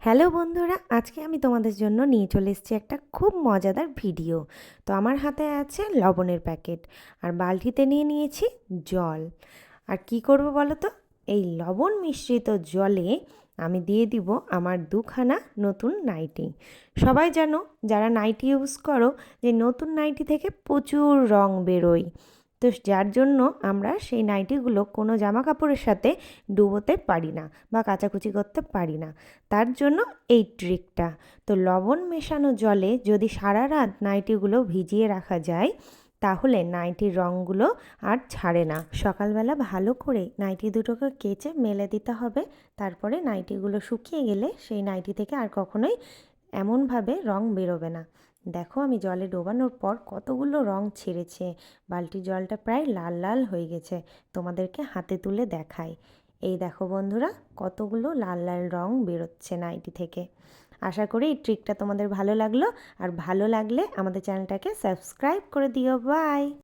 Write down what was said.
Hello বন্ধুরা, আজকে আমি তোমাদের জন্য নিয়ে চলে এসেছি একটা খুব মজাদার ভিডিও। তো আমার হাতে আছে লবণের প্যাকেট আর বালতিতে নিয়ে নিয়েছি জল। আর কি করব বলো তো, এই লবণ মিশ্রিত জলে আমি দিয়ে দিব আমার দুখানা নতুন নাইটি। সবাই জানো, যারা নাইটি ইউজ করো, যে নতুন নাইটি থেকে প্রচুর রং বেরোয়। তো যার জন্য আমরা সেই নাইটিগুলো কোনো জামা কাপড়ের সাথে ডুবোতে পারি না বা কাচাকুচি করতে পারি না। তার জন্য এই ট্রিকটা। তো লবণ মেশানো জলে যদি সারা রাত নাইটিগুলো ভিজিয়ে রাখা যায়, তাহলে নাইটির রঙগুলো আর ছাড়ে না। সকালবেলা ভালো করে নাইটি দুটোকে কেচে মেলে দিতে হবে। তারপরে নাইটিগুলো শুকিয়ে গেলে সেই নাইটি থেকে আর কখনোই এমনভাবে রং বেরোবে না। দেখো, আমি জলে ডোবানোর পর কতগুলো রং ছেড়েছে। বালতির জলটা প্রায় লাল লাল হয়ে গেছে। তোমাদেরকে হাতে তুলে দেখাই। এই দেখো বন্ধুরা, কতগুলো লাল লাল রং বেরোচ্ছে নাইটি থেকে। আশা করি এই ট্রিকটা তোমাদের ভালো লাগলো। আর ভালো লাগলে আমাদের চ্যানেলটাকে সাবস্ক্রাইব করে দিও। বাই।